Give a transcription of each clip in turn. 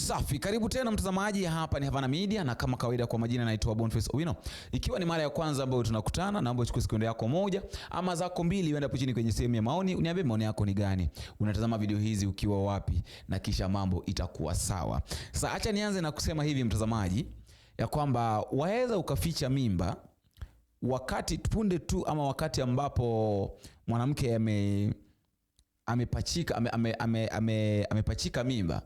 Safi, karibu tena mtazamaji, hapa ni Havana Media na kama kawaida kwa majina naitwa Boniface Owino. Ikiwa ni mara ya kwanza ambayo tunakutana, naomba uchukue sekunde yako moja ama zako mbili uende hapo chini kwenye sehemu ya maoni, uniambie maoni yako ni gani. Unatazama video hizi ukiwa wapi na kisha mambo itakuwa sawa. Sasa acha nianze na kusema hivi mtazamaji, ya kwamba waweza ukaficha mimba wakati punde tu ama wakati ambapo mwanamke amepachika mimba.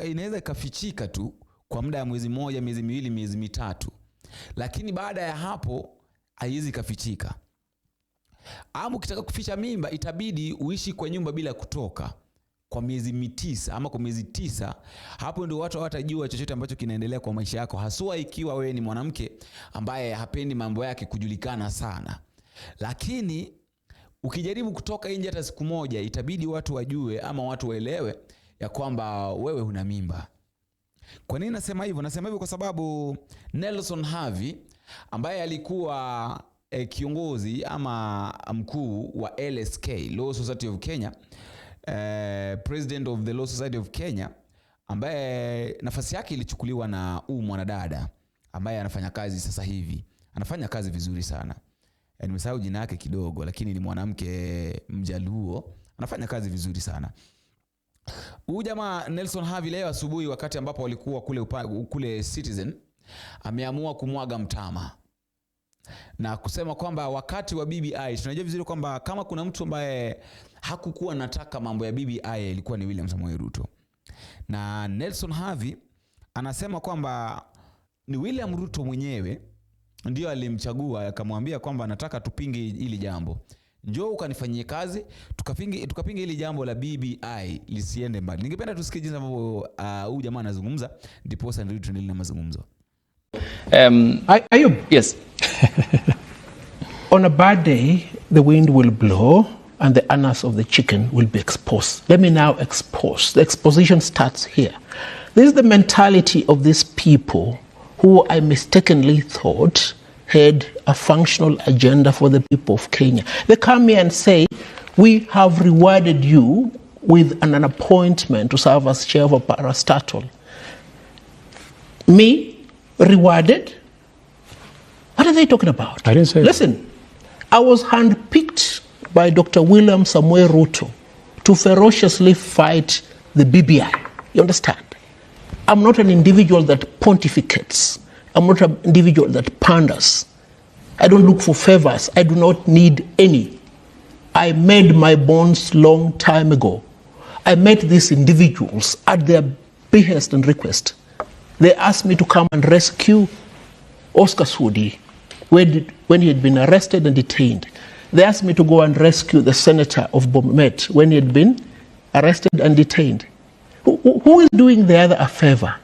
Inaweza ikafichika tu kwa muda ya mwezi mmoja, miezi miwili, miezi mitatu. Lakini baada ya hapo haiwezi kafichika. Ama ukitaka kuficha mimba itabidi uishi kwa nyumba bila kutoka kwa miezi 9 ama kwa miezi 9. Hapo ndio watu hawatajua chochote ambacho kinaendelea kwa maisha yako, haswa ikiwa wewe ni mwanamke ambaye hapendi mambo yake kujulikana sana. Lakini ukijaribu kutoka nje hata siku moja, itabidi watu wajue ama watu waelewe ya kwamba wewe huna mimba. Kwa nini nasema hivyo? Nasema hivyo kwa sababu Nelson Havi ambaye alikuwa kiongozi ama mkuu wa LSK, Law Society of Kenya, President of the Law Society of Kenya, ambaye nafasi yake ilichukuliwa na mwanadada ambaye anafanya kazi sasa hivi. Anafanya kazi vizuri sana. Nimesahau jina lake kidogo, lakini ni mwanamke Mjaluo, anafanya kazi vizuri sana. Huyu jamaa Nelson Havi leo asubuhi wakati ambapo walikuwa kule Citizen, ameamua kumwaga mtama na kusema kwamba wakati wa BBI, tunajua vizuri kwamba kama kuna mtu ambaye hakukuwa nataka mambo ya BBI ilikuwa ni William Samoei Ruto. Na Nelson Havi anasema kwamba ni William Ruto mwenyewe ndio alimchagua, akamwambia kwamba nataka tupinge hili jambo. Njoo ukanifanyie kazi, tukapinge hili jambo la BBI lisiende mbali. Ningependa tusikie jinsi ambavyo huyu jamaa anazungumza, ndipo sasa ndio tuendelee na mazungumzo. Ayub, yes. On a bad day, the wind will blow and the anus of the chicken will be exposed. Let me now expose. The exposition starts here. This is the mentality of these people who I mistakenly thought had a functional agenda for the people of Kenya. They come here and say, we have rewarded you with an appointment to serve as chair of a parastatal. Me? Rewarded? What are they talking about? I didn't say Listen, I was handpicked by Dr. William Samoei Ruto to ferociously fight the BBI. You understand? I'm not an individual that pontificates. I'm not an individual that panders. I don't look for favors. I do not need any. I made my bonds long time ago. I met these individuals at their behest and request. They asked me to come and rescue Oscar Sudi when he had been arrested and detained. They asked me to go and rescue the senator of Bomet when he had been arrested and detained. Who is doing the other a favor?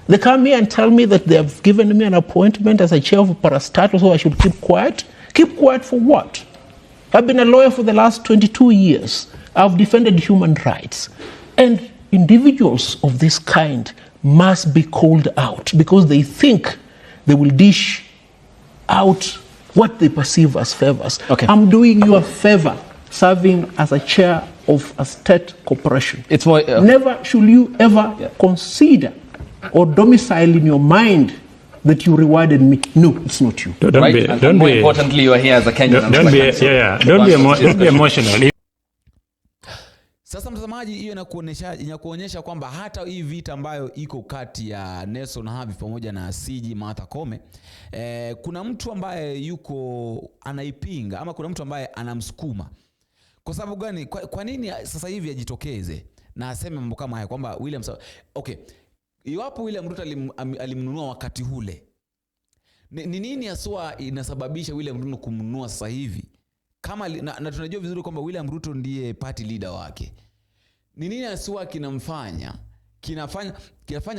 They come here and tell me that they have given me an appointment as a chair of a parastatal, so I should keep quiet. Keep quiet for what? I've been a lawyer for the last 22 years. I've defended human rights. And individuals of this kind must be called out because they think they will dish out what they perceive as favors. Okay. I'm doing you a favor serving as a chair of a state corporation. It's more, Never should you ever consider or domicile in your mind that you rewarded me. No, it's not you. Don't be Importantly, you are here as a Kenyan. Don't be emotional. Sasa mtazamaji, hiyo inakuonyesha kwamba hata hii vita ambayo iko kati ya Nelson Havi pamoja na CG Martha Koome, kuna mtu ambaye yuko anaipinga ama kuna mtu ambaye anamsukuma. Kwa sababu gani? Kwa nini sasa hivi ajitokeze na aseme mambo kama haya kwamba William iwapo William Ruto alimnunua wakati ule, ni nini haswa inasababisha William Ruto kumnunua sasa hivi? Kama na tunajua vizuri kwamba William Ruto ndiye party leader wake. Ni nini haswa kinafanya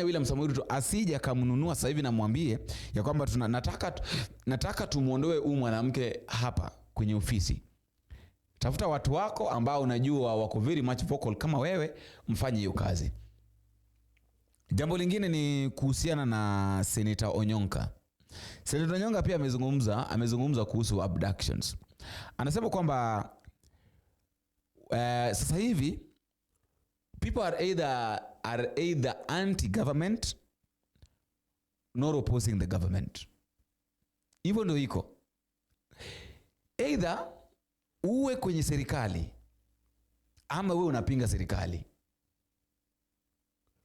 William Samoei Ruto asije akamnunua sasa hivi na mwambie ya kwamba nataka tumuondoe huyu mwanamke hapa kwenye ofisi. Tafuta watu wako ambao unajua wako very much vocal kama wewe, mfanye hiyo kazi. Jambo lingine ni kuhusiana na Senator Onyonka. Senator Onyonka pia amezungumza kuhusu abductions. Anasema kwamba sasa hivi people are either are either anti-government nor opposing the government. Hivyo ndio iko. Either uwe kwenye serikali ama wewe unapinga serikali.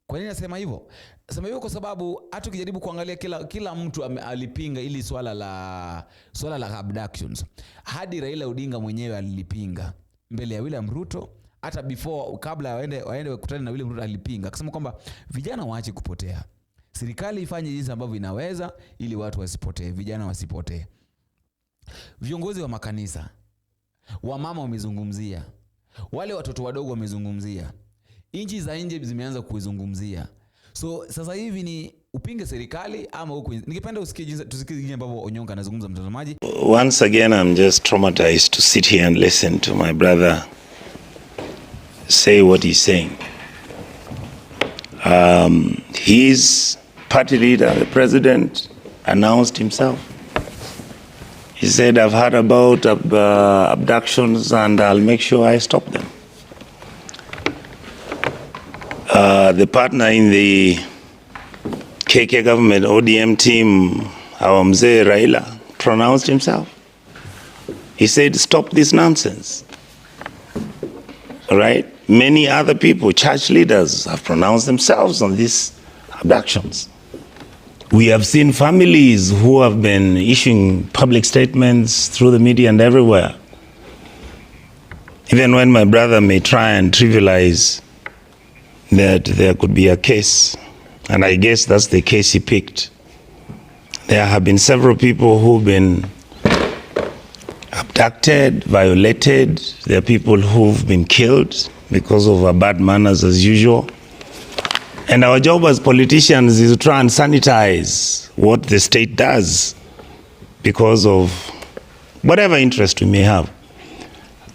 Kwa nini nasema hivyo? Nasema hivyo kwa sababu hata ukijaribu kuangalia kila mtu alipinga ili swala la abductions. Hadi Raila Odinga mwenyewe alipinga mbele ya William Ruto, hata kabla waende kukutana na William Ruto alipinga. Akasema kwamba vijana waache kupotea. Serikali ifanye jinsi ambavyo inaweza ili watu wasipotee, vijana wasipotee. Viongozi wa makanisa, wamama wamezungumzia, wale watoto wadogo wamezungumzia, inchi za nje zimeanza kuizungumzia. So sasa hivi ni upinge serikali ama huko. Ningependa tusikie jinsi ambavyo Onyonka anazungumza, mtazamaji. Once again, I'm just traumatized to sit here and listen to my brother say what he's saying. His party leader, the president, announced himself. He said, I've heard about abductions and I'll make sure I stop them. The partner in the KK government, ODM team, our Mzee Raila, pronounced himself. He said, stop this nonsense. All right? Many other people, church leaders, have pronounced themselves on these abductions. We have seen families who have been issuing public statements through the media and everywhere. Even when my brother may try and trivialize that there could be a case, and I guess that's the case he picked. There have been several people who've been abducted, violated. There are people who've been killed because of bad manners as usual. And our job as politicians is to try and sanitize what the state does because of whatever interest we may have.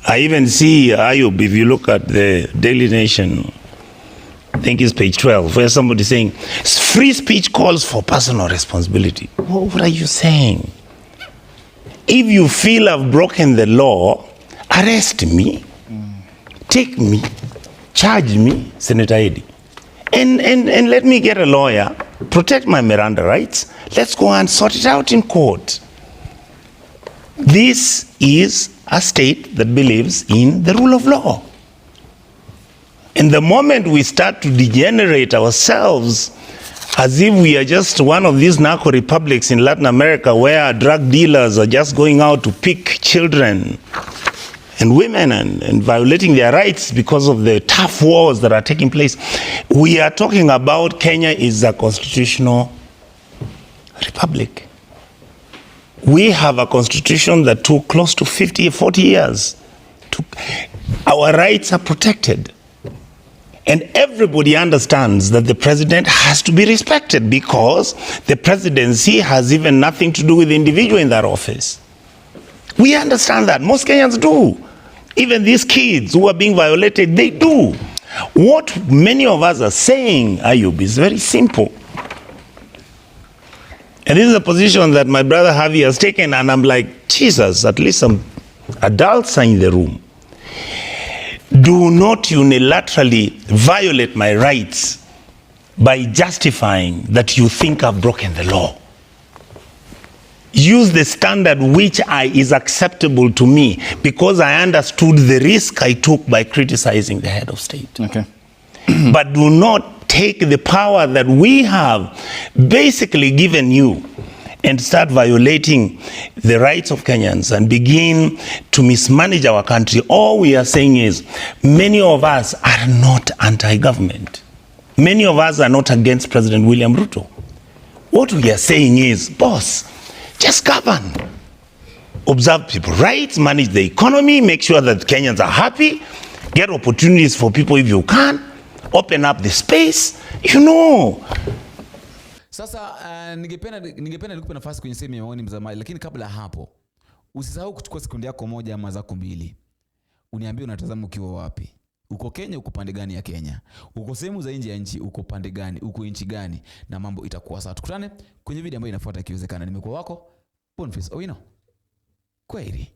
I even see, Ayub, if you look at the Daily Nation, I think it's page 12, where somebody's saying, free speech calls for personal responsibility. What are you saying? If you feel I've broken the law, arrest me, take me, charge me, Senator Eddy. And let me get a lawyer, protect my Miranda rights. Let's go and sort it out in court. This is a state that believes in the rule of law. And the moment we start to degenerate ourselves as if we are just one of these narco republics in Latin America where drug dealers are just going out to pick children and women and violating their rights because of the tough wars that are taking place. We are talking about Kenya is a constitutional republic. We have a constitution that took close to 40 years. Our rights are protected. And everybody understands that the president has to be respected because the presidency has even nothing to do with the individual in that office. We understand that. Most Kenyans do. Even these kids who are being violated, they do. What many of us are saying, Ayub, is very simple. And this is a position that my brother Harvey has taken, and I'm like, Jesus, at least some adults are in the room. Do not unilaterally violate my rights by justifying that you think I've broken the law. Use the standard which is acceptable to me because I understood the risk I took by criticizing the head of state. Okay. But do not take the power that we have basically given you and start violating the rights of Kenyans and begin to mismanage our country. All we are saying is many of us are not anti-government. Many of us are not against President William Ruto. What we are saying is, boss, just govern. Observe people's rights, manage the economy, make sure that Kenyans are happy, get opportunities for people if you can, open up the space, you know. Sasa ningependa nikupe nafasi kwenye sehemu ya maoni mtazamaji, lakini kabla hapo usisahau kuchukua sekunde yako moja ama zako mbili. Uniambie unatazama ukiwa wapi? Uko Kenya, uko pande gani ya Kenya? Uko sehemu za nje ya nchi, uko pande gani? Uko nchi gani? Na mambo itakuwa sawa. Tukutane kwenye video ambayo inafuata ikiwezekana. Nimekuwa wako Boniface Owino. Kwaheri.